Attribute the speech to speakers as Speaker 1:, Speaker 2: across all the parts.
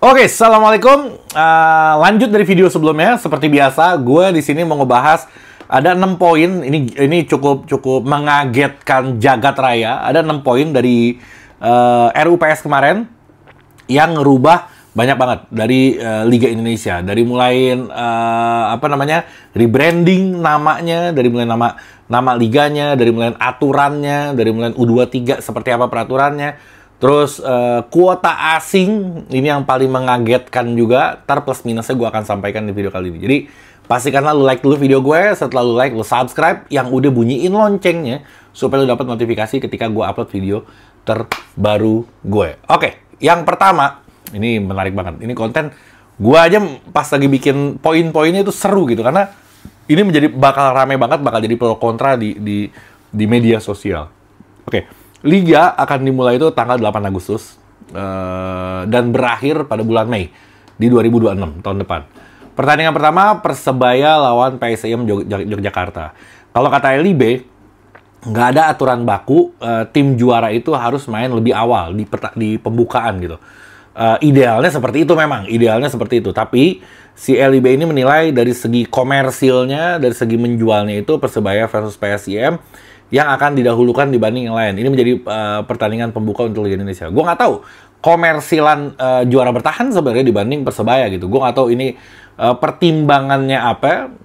Speaker 1: Oke, assalamualaikum. Lanjut dari video sebelumnya, seperti biasa, gue di sini mau ngebahas ada 6 poin. Ini cukup mengagetkan jagat raya. Ada 6 poin dari RUPS kemarin yang ngerubah banyak banget dari Liga Indonesia. Dari mulai rebranding namanya, dari mulai nama liganya, dari mulai aturannya, dari mulai U23 seperti apa peraturannya. Terus kuota asing ini yang paling mengagetkan juga. Ntar plus minusnya gue akan sampaikan di video kali ini. Jadi pastikanlah lu like dulu video gue. Setelah lu like, lu subscribe yang udah bunyiin loncengnya supaya lu dapat notifikasi ketika gue upload video terbaru gue. Oke, yang pertama ini menarik banget. Ini konten gue aja pas lagi bikin poin-poinnya itu seru gitu karena ini bakal rame banget, bakal jadi pro kontra di media sosial. Oke. Liga akan dimulai itu tanggal 8 Agustus dan berakhir pada bulan Mei di 2026 tahun depan. Pertandingan pertama Persebaya lawan PSIM Yogyakarta. Kalau kata LIB, nggak ada aturan baku tim juara itu harus main lebih awal di pembukaan gitu. Idealnya seperti itu memang, idealnya seperti itu. Tapi si LIB ini menilai dari segi komersilnya, dari segi menjualnya itu Persebaya versus PSIM yang akan didahulukan dibanding yang lain. Ini menjadi pertandingan pembuka untuk Liga Indonesia. Gue nggak tahu komersilan juara bertahan sebenarnya dibanding Persebaya gitu. Gue nggak tahu ini pertimbangannya apa.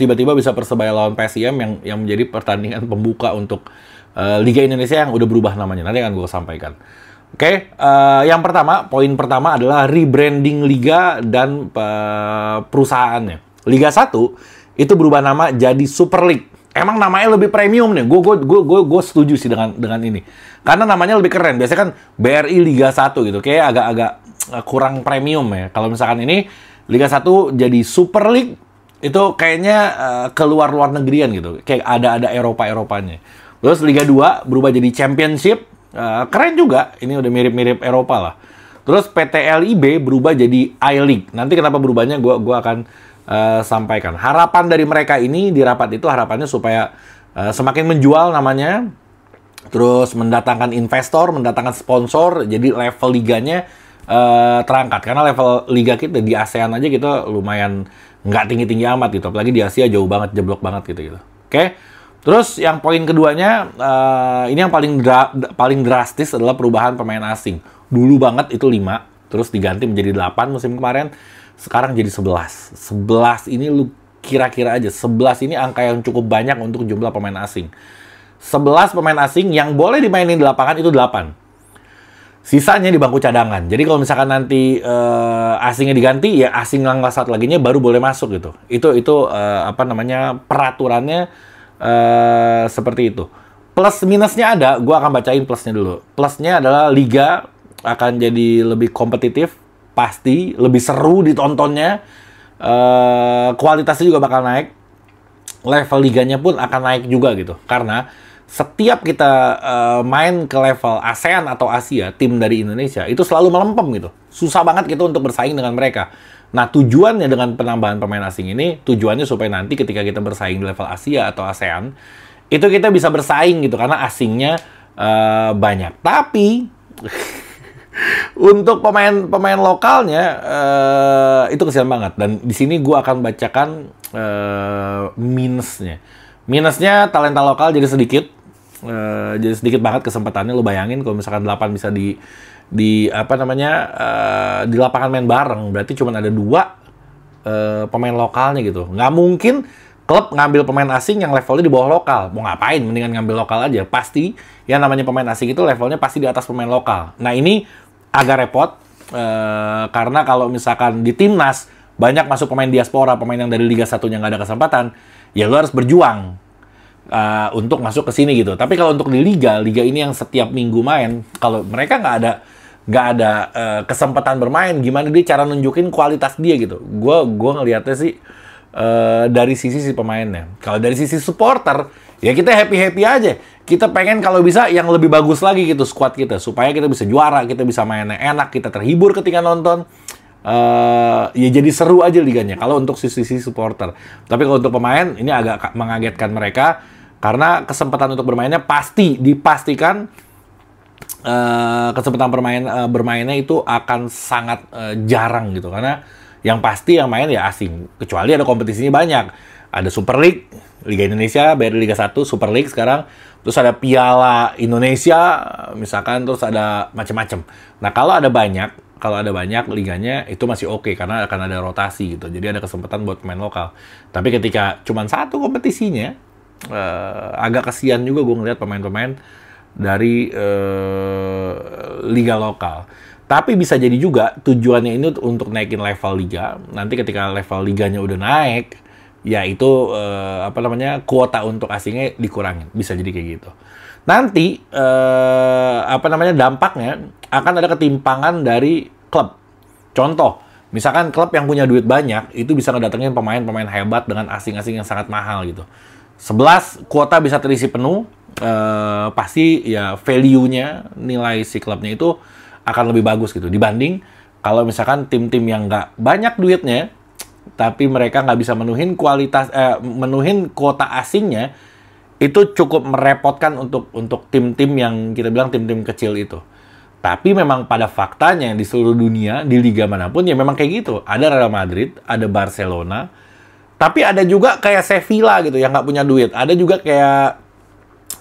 Speaker 1: Tiba-tiba bisa Persebaya lawan PSIM yang menjadi pertandingan pembuka untuk Liga Indonesia yang udah berubah namanya. Nanti akan gue sampaikan. Oke, yang pertama, poin pertama adalah rebranding Liga dan perusahaannya. Liga 1 itu berubah nama jadi Super League. Emang namanya lebih premium nih. Gue setuju sih dengan ini. Karena namanya lebih keren. Biasanya kan BRI Liga 1 gitu. Kayak agak kurang premium ya. Kalau misalkan ini Liga 1 jadi Super League, itu kayaknya keluar luar negerian gitu. Kayak ada Eropa-Eropanya. Terus Liga 2 berubah jadi Championship. Keren juga. Ini udah mirip-mirip Eropa lah. Terus PT LIB berubah jadi I-League. Nanti kenapa berubahnya gue akan sampaikan. Harapan dari mereka ini di rapat itu harapannya supaya semakin menjual namanya, terus mendatangkan investor, mendatangkan sponsor, jadi level liganya terangkat. Karena level liga kita di ASEAN aja kita lumayan nggak tinggi-tinggi amat gitu. Apalagi di Asia jauh banget, jeblok banget gitu. Oke. Terus yang poin keduanya, ini yang paling drastis adalah perubahan pemain asing. Dulu banget itu 5, terus diganti menjadi 8 musim kemarin. Sekarang jadi 11. 11 ini lu kira-kira aja. 11 ini angka yang cukup banyak untuk jumlah pemain asing. 11 pemain asing yang boleh dimainin di lapangan itu 8. Sisanya di bangku cadangan. Jadi kalau misalkan nanti asingnya diganti, ya asing yang satu laginya baru boleh masuk gitu. Itu peraturannya seperti itu. Plus minusnya ada, gue akan bacain plusnya dulu. Plusnya adalah liga akan jadi lebih kompetitif. Pasti lebih seru ditontonnya, kualitasnya juga bakal naik, level liganya pun akan naik juga gitu. Karena setiap kita main ke level ASEAN atau Asia, tim dari Indonesia itu selalu melempem gitu. Susah banget kita untuk bersaing dengan mereka. Nah, tujuannya dengan penambahan pemain asing ini, tujuannya supaya nanti ketika kita bersaing di level Asia atau ASEAN, itu kita bisa bersaing gitu karena asingnya banyak. Tapi untuk pemain lokalnya itu kesian banget, dan di sini gue akan bacakan minusnya. Minusnya talenta lokal jadi sedikit banget kesempatannya. Lo bayangin kalau misalkan 8 bisa di lapangan main bareng, berarti cuma ada 2 pemain lokalnya gitu. Nggak mungkin klub ngambil pemain asing yang levelnya di bawah lokal. Mau ngapain? Mendingan ngambil lokal aja. Pasti yang namanya pemain asing itu levelnya pasti di atas pemain lokal. Nah, ini agak repot karena kalau misalkan di timnas banyak masuk pemain diaspora, pemain yang dari Liga 1-nya nggak ada kesempatan, ya lo harus berjuang untuk masuk ke sini gitu. Tapi kalau untuk di liga ini yang setiap minggu main, kalau mereka nggak ada kesempatan bermain, gimana dia cara nunjukin kualitas dia gitu? Gue ngelihatnya sih dari sisi si pemainnya. Kalau dari sisi supporter, ya kita happy aja. Kita pengen kalau bisa yang lebih bagus lagi gitu squad kita, supaya kita bisa juara, kita bisa mainnya enak, kita terhibur ketika nonton. Ya jadi seru aja liganya kalau untuk sisi supporter. Tapi kalau untuk pemain ini agak mengagetkan mereka karena kesempatan untuk bermainnya dipastikan kesempatan bermainnya itu akan sangat jarang gitu, karena yang pasti yang main ya asing, kecuali ada kompetisinya banyak. Ada Super League, Liga Indonesia, dari Liga 1, Super League sekarang, terus ada Piala Indonesia misalkan, terus ada macam-macam. Nah, kalau ada banyak liganya itu masih oke, karena akan ada rotasi gitu. Jadi ada kesempatan buat pemain lokal. Tapi ketika cuma satu kompetisinya, agak kasihan juga gue ngeliat pemain-pemain dari liga lokal. Tapi bisa jadi juga tujuannya ini untuk naikin level liga. Nanti ketika level liganya udah naik, ya itu kuota untuk asingnya dikurangin. Bisa jadi kayak gitu. Nanti dampaknya akan ada ketimpangan dari klub. Contoh, misalkan klub yang punya duit banyak itu bisa ngedatengin pemain-pemain hebat dengan asing-asing yang sangat mahal gitu. 11 kuota bisa terisi penuh, pasti ya value-nya, nilai si klubnya itu akan lebih bagus gitu dibanding kalau misalkan tim-tim yang nggak banyak duitnya tapi mereka nggak bisa menuhin kuota asingnya, itu cukup merepotkan untuk tim-tim yang kita bilang tim-tim kecil itu. Tapi memang pada faktanya di seluruh dunia, di liga manapun ya memang kayak gitu. Ada Real Madrid, ada Barcelona, tapi ada juga kayak Sevilla gitu yang nggak punya duit. Ada juga kayak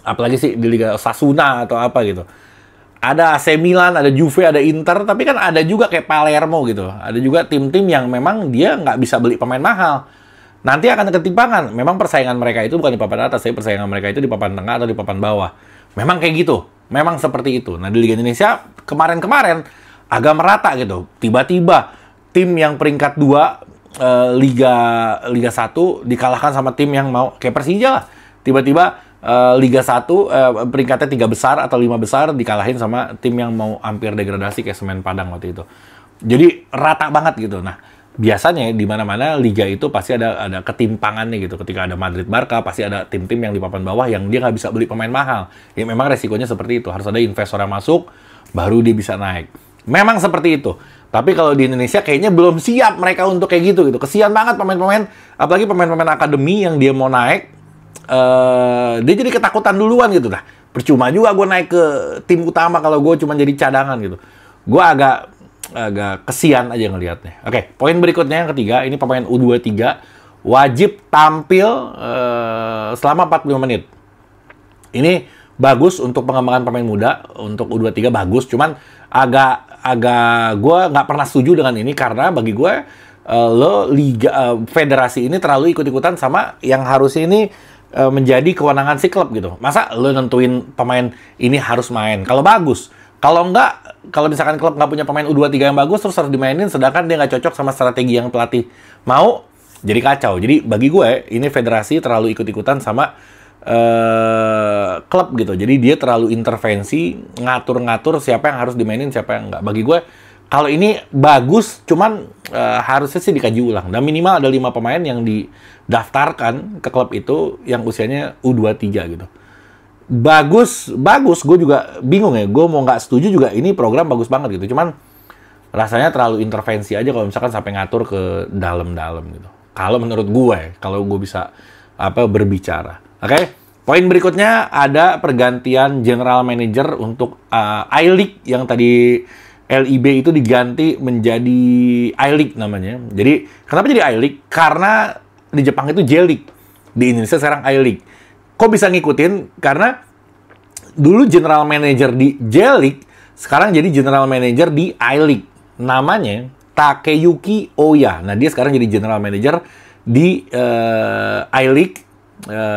Speaker 1: apalagi sih di Liga Osasuna atau apa gitu. Ada AC Milan, ada Juve, ada Inter, tapi kan ada juga kayak Palermo gitu. Ada juga tim-tim yang memang dia nggak bisa beli pemain mahal. Nanti akan ketimpangan. Memang persaingan mereka itu bukan di papan atas, tapi persaingan mereka itu di papan tengah atau di papan bawah. Memang kayak gitu. Memang seperti itu. Nah, di Liga Indonesia kemarin-kemarin agak merata gitu. Tiba-tiba tim yang peringkat 2 Liga 1 dikalahkan sama tim yang mau kayak Persija lah. Tiba-tiba Liga 1 peringkatnya 3 besar atau 5 besar dikalahin sama tim yang mau hampir degradasi kayak Semen Padang waktu itu. Jadi rata banget gitu. Nah, biasanya di mana-mana liga itu pasti ada ketimpangannya gitu. Ketika ada Madrid Barca, pasti ada tim-tim yang di papan bawah yang dia nggak bisa beli pemain mahal. Ya memang resikonya seperti itu. Harus ada investor yang masuk, baru dia bisa naik. Memang seperti itu. Tapi kalau di Indonesia kayaknya belum siap mereka untuk kayak gitu. Kesian banget pemain-pemain, apalagi pemain-pemain akademi yang dia mau naik, dia jadi ketakutan duluan gitu dah. Percuma juga gue naik ke tim utama kalau gue cuma jadi cadangan gitu. Gue agak kesian aja ngelihatnya. Oke, poin berikutnya yang ketiga, ini pemain U23 wajib tampil selama 45 menit. Ini bagus untuk pengembangan pemain muda, untuk U23 bagus, cuman agak gue nggak pernah setuju dengan ini karena bagi gue federasi ini terlalu ikut-ikutan sama yang harusnya ini menjadi kewenangan si klub gitu. Masa lo nentuin pemain ini harus main? Kalau bagus. Kalau enggak, kalau misalkan klub nggak punya pemain U23 yang bagus, terus harus dimainin, sedangkan dia nggak cocok sama strategi yang pelatih mau, jadi kacau. Jadi bagi gue, ini federasi terlalu ikut-ikutan sama klub gitu. Jadi dia terlalu intervensi, ngatur-ngatur siapa yang harus dimainin, siapa yang enggak. Bagi gue, kalau ini bagus, cuman harusnya sih dikaji ulang. Dan minimal ada 5 pemain yang didaftarkan ke klub itu yang usianya U23 gitu. Bagus, gue juga bingung ya. Gue mau nggak setuju juga, ini program bagus banget gitu. Cuman rasanya terlalu intervensi aja kalau misalkan sampai ngatur ke dalam-dalam gitu. Kalau menurut gue, kalau gue bisa berbicara. Oke? Poin berikutnya ada pergantian general manager untuk I-League yang tadi LIB itu diganti menjadi I-League namanya. Jadi, kenapa jadi I-League? Karena di Jepang itu J-League. Di Indonesia sekarang I-League. Kok bisa ngikutin? Karena dulu general manager di J-League, sekarang jadi general manager di I-League. Namanya Takeyuki Oya. Nah, dia sekarang jadi general manager di I-League,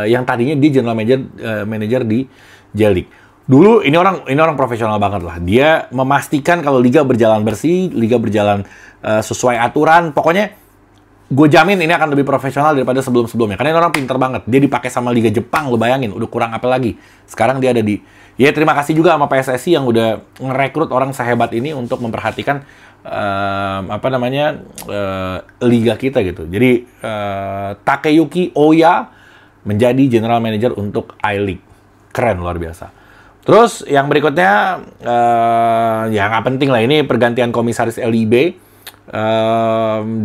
Speaker 1: yang tadinya dia general manager di J-League. Dulu ini orang profesional banget lah. Dia memastikan kalau liga berjalan bersih, liga berjalan sesuai aturan. Pokoknya gue jamin ini akan lebih profesional daripada sebelum-sebelumnya. Karena ini orang pinter banget. Dia dipakai sama Liga Jepang, lo bayangin. Udah kurang apa lagi. Sekarang dia ada di... Ya terima kasih juga sama PSSI yang udah ngerekrut orang sehebat ini untuk memperhatikan liga kita gitu. Jadi Takeyuki Oya menjadi general manager untuk I-League. Keren, luar biasa. Terus yang berikutnya, ya nggak penting lah. Ini pergantian komisaris LIB.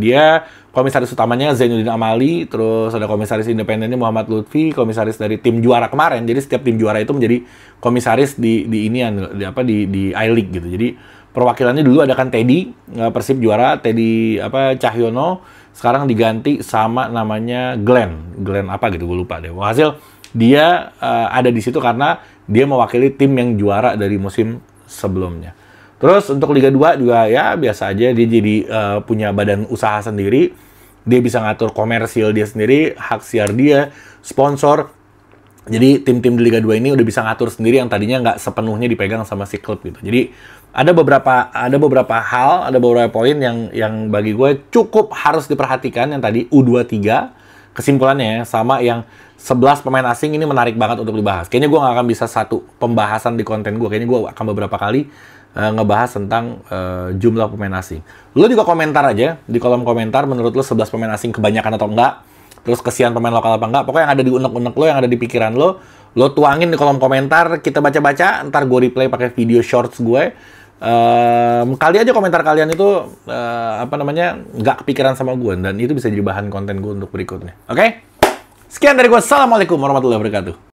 Speaker 1: Dia komisaris utamanya Zainuddin Amali, terus ada komisaris independennya Muhammad Lutfi, komisaris dari tim juara kemarin. Jadi setiap tim juara itu menjadi komisaris di I-League gitu. Jadi perwakilannya dulu ada kan Teddy, Persib juara, Teddy Cahyono, sekarang diganti sama namanya Glenn apa gitu, gue lupa deh. Hasil dia ada di situ karena dia mewakili tim yang juara dari musim sebelumnya. Terus untuk Liga 2 juga ya biasa aja, dia jadi punya badan usaha sendiri. Dia bisa ngatur komersil dia sendiri, hak siar dia, sponsor. Jadi tim-tim di Liga 2 ini udah bisa ngatur sendiri yang tadinya nggak sepenuhnya dipegang sama si klub gitu. Jadi ada beberapa hal, ada beberapa poin yang bagi gue cukup harus diperhatikan yang tadi U23 kesimpulannya ya, sama yang 11 pemain asing ini menarik banget untuk dibahas. Kayaknya gue nggak akan bisa satu pembahasan di konten gue. Kayaknya gue akan beberapa kali ngebahas tentang jumlah pemain asing. Lo juga komentar aja di kolom komentar, menurut lo 11 pemain asing kebanyakan atau enggak? Terus kesian pemain lokal apa enggak? Pokoknya yang ada di unek-unek lo, yang ada di pikiran lo tuangin di kolom komentar, kita baca-baca, ntar gue replay pakai video shorts gue. Kali aja komentar kalian itu nggak kepikiran sama gue, dan itu bisa jadi bahan konten gue untuk berikutnya. Oke? Sekian dari gue. Assalamualaikum warahmatullahi wabarakatuh.